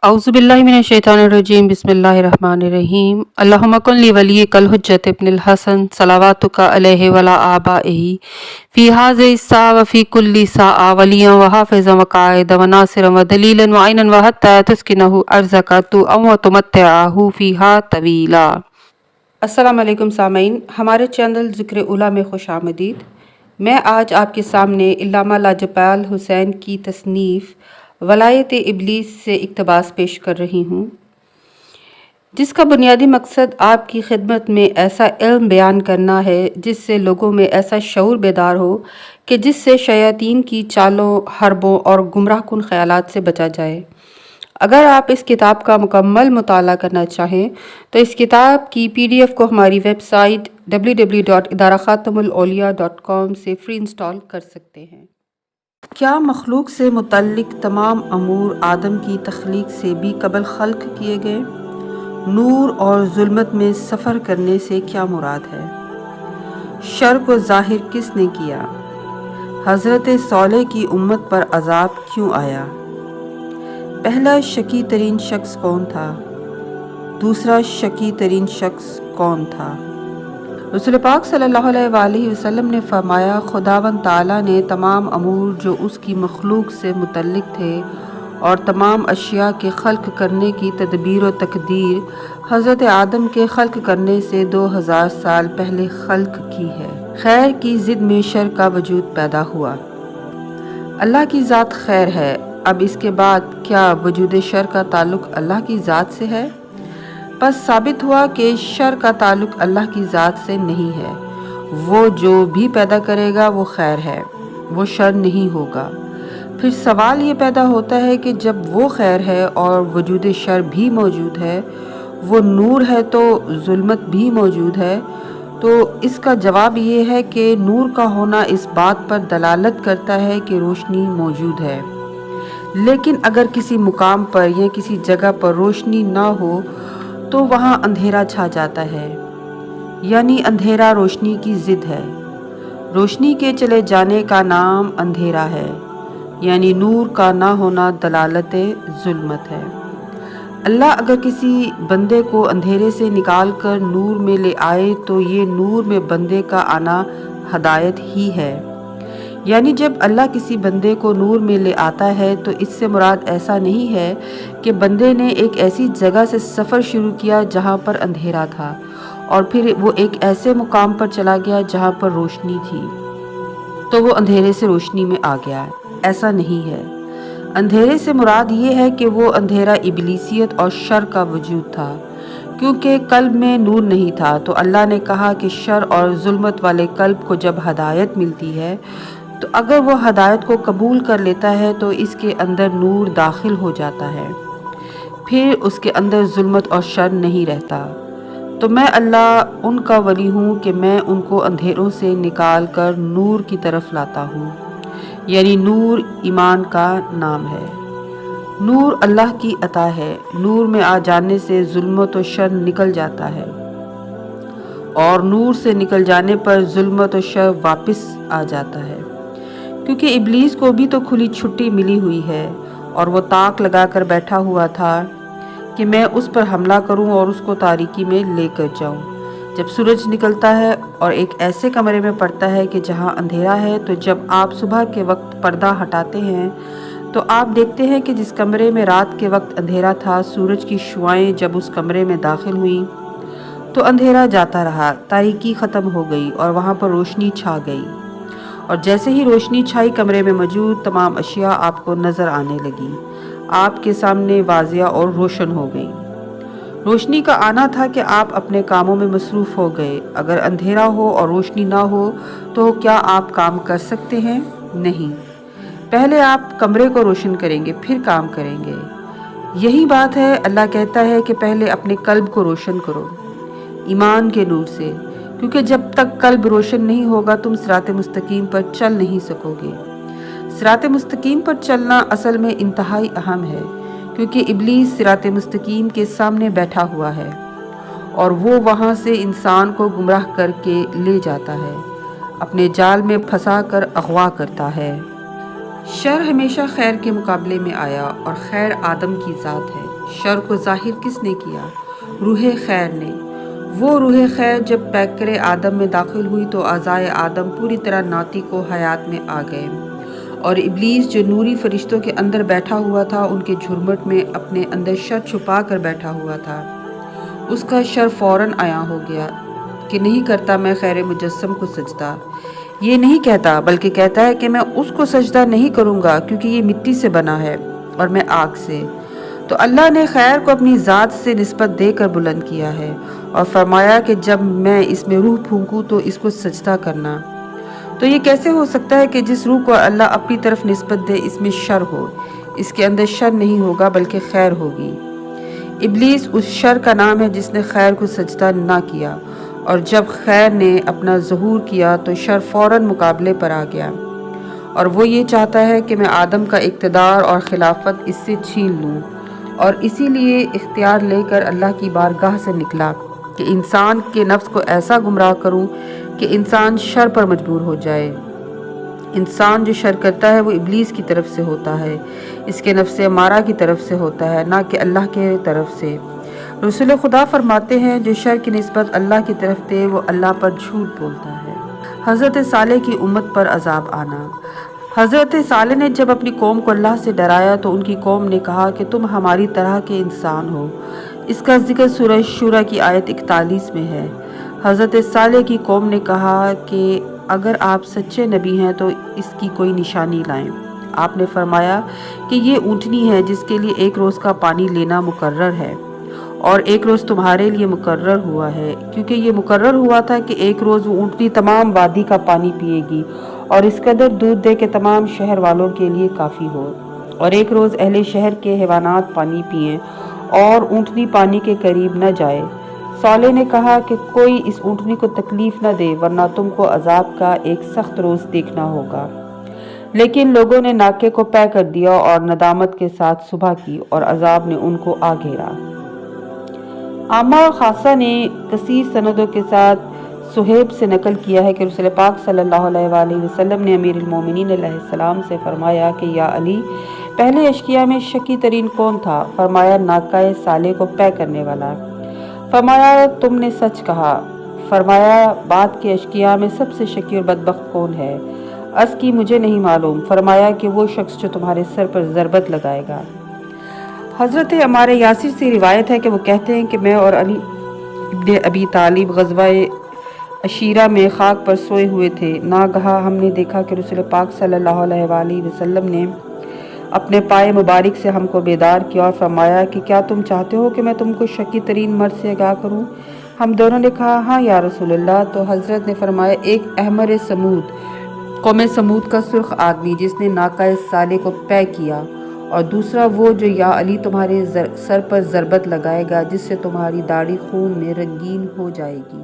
औज़ुबिल्लाहि मिनश्शैतानिर्रजीम बिस्मिल्लाहिर्रहमानिर्रहीम अल्लाहुम्मा कुल्लि वलिय्यिकल हुज्जत इब्निल हसन सलावातुका अलैहि वला आबाइही फ़ी हाज़िहि स्सा व फ़ी कुल्लि साआ वलिय्यन व हाफ़िज़न व क़ाइदन व नासिरन व दलीलन व ऐनन व हत्ता तुस्किनहु अर्ज़का व तुमत्तिअहु फ़ीहा तवीला। अस्सलामु अलैकुम सामीन, हमारे चैनल ज़िक्र उला में खुश आमदीद। मैं आज आपके सामने इल्लामा लाजपाल हुसैन की तसनीफ़ वलायत इब्लीस से इक़्तिबास पेश कर रही हूँ, जिसका बुनियादी मकसद आपकी खिदमत में ऐसा इल्म बयान करना है जिससे लोगों में ऐसा शऊर बेदार हो कि जिससे शयातीन की चालों, हरबों और गुमराहकुन ख़यालात से बचा जाए। अगर आप इस किताब का मुकम्मल मुताला करना चाहें तो इस किताब की PDF को हमारी वेबसाइट www.idarakhatamulauliya.com से फ्री इंस्टॉल कर सकते हैं। क्या मखलूक से मुतल्लिक तमाम अमूर आदम की तख्लीक से भी कबल खल्क किए गए? नूर और जुल्मत में सफ़र करने से क्या मुराद है? शर को ज़ाहिर किसने किया? हज़रत सौलेह की उम्मत पर अज़ाब क्यों आया? पहला शकी तरीन शख्स कौन था? दूसरा शकी तरीन शख्स कौन था? रसूल पाक सल्लल्लाहु अलैहि वसल्लम ने फरमाया, खुदावंद ताला ने तमाम अमूर जो उसकी मखलूक से मुतल्लिक थे और तमाम अशिया के खल्क करने की तदबीर व तकदीर हज़रत आदम के खल्क करने से 2000 साल पहले खल्क की है। खैर की ज़िद में शर का वजूद पैदा हुआ। अल्लाह की ज़ात खैर है, अब इसके बाद क्या वजूद शर का ताल्लुक़ अल्लाह की ज़ात से है? बस साबित हुआ कि शर का ताल्लुक़ अल्लाह की ज़ात से नहीं है। वो जो भी पैदा करेगा वो खैर है, वो शर नहीं होगा। फिर सवाल ये पैदा होता है कि जब वो खैर है और वजूद शर भी मौजूद है, वो नूर है तो जुल्मत भी मौजूद है, तो इसका जवाब ये है कि नूर का होना इस बात पर दलालत करता है कि रोशनी मौजूद है। लेकिन अगर किसी मुकाम पर या किसी जगह पर रोशनी ना हो तो वहाँ अंधेरा छा जाता है, यानी अंधेरा रोशनी की ज़िद है। रोशनी के चले जाने का नाम अंधेरा है, यानी नूर का ना होना दलालत जुल्मत है। अल्लाह अगर किसी बंदे को अंधेरे से निकाल कर नूर में ले आए तो ये नूर में बंदे का आना हदायत ही है। यानी जब अल्लाह किसी बंदे को नूर में ले आता है तो इससे मुराद ऐसा नहीं है कि बंदे ने एक ऐसी जगह से सफ़र शुरू किया जहाँ पर अंधेरा था और फिर वो एक ऐसे मुकाम पर चला गया जहाँ पर रोशनी थी तो वो अंधेरे से रोशनी में आ गया। ऐसा नहीं है। अंधेरे से मुराद ये है कि वो अंधेरा इब्लीसियत और शर का वजूद था, क्योंकि कल्ब में नूर नहीं था। तो अल्लाह ने कहा कि शर और जुल्मत वाले कल्ब को जब हदायत मिलती है तो अगर वो हदायत को कबूल कर लेता है तो इसके अंदर नूर दाखिल हो जाता है, फिर उसके अंदर जुल्मत और शर नहीं रहता। तो मैं अल्लाह उनका वली हूँ कि मैं उनको अंधेरों से निकाल कर नूर की तरफ लाता हूँ, यानी नूर ईमान का नाम है। नूर अल्लाह की अता है। नूर में आ जाने से जुल्मत और शर निकल जाता है और नूर से निकल जाने पर जुल्मत और शर वापस आ जाता है, क्योंकि इब्लीस को भी तो खुली छुट्टी मिली हुई है और वो ताक लगाकर बैठा हुआ था कि मैं उस पर हमला करूं और उसको तारीकी में लेकर जाऊं। जब सूरज निकलता है और एक ऐसे कमरे में पड़ता है कि जहां अंधेरा है, तो जब आप सुबह के वक्त पर्दा हटाते हैं तो आप देखते हैं कि जिस कमरे में रात के वक्त अंधेरा था, सूरज की शुआएं जब उस कमरे में दाखिल हुई तो अंधेरा जाता रहा, तारीकी ख़त्म हो गई और वहाँ पर रोशनी छा गई। और जैसे ही रोशनी छाई, कमरे में मौजूद तमाम अशिया आपको नज़र आने लगी, आपके सामने वाज़िया और रोशन हो गई। रोशनी का आना था कि आप अपने कामों में मसरूफ़ हो गए। अगर अंधेरा हो और रोशनी ना हो तो क्या आप काम कर सकते हैं? नहीं। पहले आप कमरे को रोशन करेंगे, फिर काम करेंगे। यही बात है। अल्लाह कहता है कि पहले अपने कल्ब को रोशन करो ईमान के नूर से, क्योंकि जब तक कल्ब रोशन नहीं होगा तुम सिरात मुस्तकीम पर चल नहीं सकोगे। सिरात मुस्तकीम पर चलना असल में इंतहाई अहम है, क्योंकि इब्लीस सिरात मुस्तकीम के सामने बैठा हुआ है और वो वहाँ से इंसान को गुमराह करके ले जाता है, अपने जाल में फंसा कर अगवा करता है। शर हमेशा खैर के मुकाबले में आया और खैर आदम की ज़ात है। شر کو ظاہر کس نے کیا؟ روح خیر نے۔ وہ روح خیر جب پیکر آدم میں داخل ہوئی تو اعضائے آدم پوری طرح ناطق و حیات میں آ گئے، اور ابلیس جو نوری فرشتوں کے اندر بیٹھا ہوا تھا ان کے جھرمٹ میں اپنے اندر شر چھپا کر بیٹھا ہوا تھا۔ اس کا شر فوراً عیاں ہو گیا کہ نہیں کرتا میں خیر مجسم کو سجدہ۔ یہ نہیں کہتا بلکہ کہتا ہے کہ میں اس کو سجدہ نہیں کروں گا کیونکہ یہ مٹی سے بنا ہے اور میں آگ سے۔ تو اللہ نے خیر کو اپنی ذات سے نسبت دے کر بلند کیا ہے اور فرمایا کہ جب میں اس میں روح پھونکوں تو اس کو سجدہ کرنا۔ تو یہ کیسے ہو سکتا ہے کہ جس روح کو اللہ اپنی طرف نسبت دے اس میں شر ہو؟ اس کے اندر شر نہیں ہوگا بلکہ خیر ہوگی۔ ابلیس اس شر کا نام ہے جس نے خیر کو سجدہ نہ کیا، اور جب خیر نے اپنا ظہور کیا تو شر فوراً مقابلے پر آ گیا، اور وہ یہ چاہتا ہے کہ میں آدم کا اقتدار اور خلافت اس سے چھین لوں، اور اسی لیے اختیار لے کر اللہ کی بارگاہ سے نکلا کہ انسان کے نفس کو ایسا گمراہ کروں کہ انسان شر پر مجبور ہو جائے۔ انسان جو شر کرتا ہے وہ ابلیس کی طرف سے ہوتا ہے، اس کے نفس امارہ کی طرف سے ہوتا ہے، نہ کہ اللہ کے طرف سے۔ رسول خدا فرماتے ہیں جو شر کی نسبت اللہ کی طرف دے وہ اللہ پر جھوٹ بولتا ہے۔ حضرت صالح کی امت پر عذاب آنا۔ حضرت صالح نے جب اپنی قوم کو اللہ سے ڈرایا تو ان کی قوم نے کہا کہ تم ہماری طرح کے انسان ہو۔ اس کا ذکر سورہ شورى کی آیت 41 میں ہے۔ حضرت صالح کی قوم نے کہا کہ اگر آپ سچے نبی ہیں تو اس کی کوئی نشانی لائیں۔ آپ نے فرمایا کہ یہ اونٹنی ہے جس کے لیے ایک روز کا پانی لینا مقرر ہے، اور ایک روز تمہارے لیے مقرر ہوا ہے، کیونکہ یہ مقرر ہوا تھا کہ ایک روز وہ اونٹنی تمام وادی کا پانی پیے گی اور اس قدر دودھ دے کہ تمام شہر والوں کے لیے کافی ہو، اور ایک روز اہل شہر کے حیوانات پانی پئیں اور اونٹنی پانی کے قریب نہ جائے۔ صالح نے کہا کہ کوئی اس اونٹنی کو تکلیف نہ دے ورنہ تم کو عذاب کا ایک سخت روز دیکھنا ہوگا۔ لیکن لوگوں نے ناکے کو پے کر دیا اور ندامت کے ساتھ صبح کی، اور عذاب نے ان کو آ گھیرا۔ عامہ اور خاصہ نے کثیر سندوں کے ساتھ صہیب سے نقل کیا ہے کہ رسول پاک صلی اللہ علیہ وآلہ وسلم نے امیر المومنین علیہ السلام سے فرمایا کہ یا علی، پہلے اشقیاء میں شقی ترین کون تھا؟ فرمایا ناکہ صالح کو پے کرنے والا۔ فرمایا تم نے سچ کہا۔ فرمایا بعد کے اشقیاء میں سب سے شقی اور بدبخت کون ہے؟ عرض کی مجھے نہیں معلوم۔ فرمایا کہ وہ شخص جو تمہارے سر پر ضربت لگائے گا۔ حضرت عمار یاسر سے روایت ہے کہ وہ کہتے ہیں کہ میں اور علی ابن ابی طالب غزوہ عشیرہ میں خاک پر سوئے ہوئے تھے، ناگہاں ہم نے دیکھا کہ رسول پاک صلی اللہ علیہ وآلہ وسلم نے اپنے پائے مبارک سے ہم کو بیدار کیا اور فرمایا کہ کیا تم چاہتے ہو کہ میں تم کو شقی ترین مرد سے آگاہ کروں؟ ہم دونوں نے کہا ہاں یا رسول اللہ۔ تو حضرت نے فرمایا ایک احمر سمود، قوم سمود کا سرخ آدمی جس نے ناکہ صالح کو پے کیا، اور دوسرا وہ جو یا علی تمہارے سر پر ضربت لگائے گا جس سے تمہاری داڑھی خون میں رنگین ہو جائے گی۔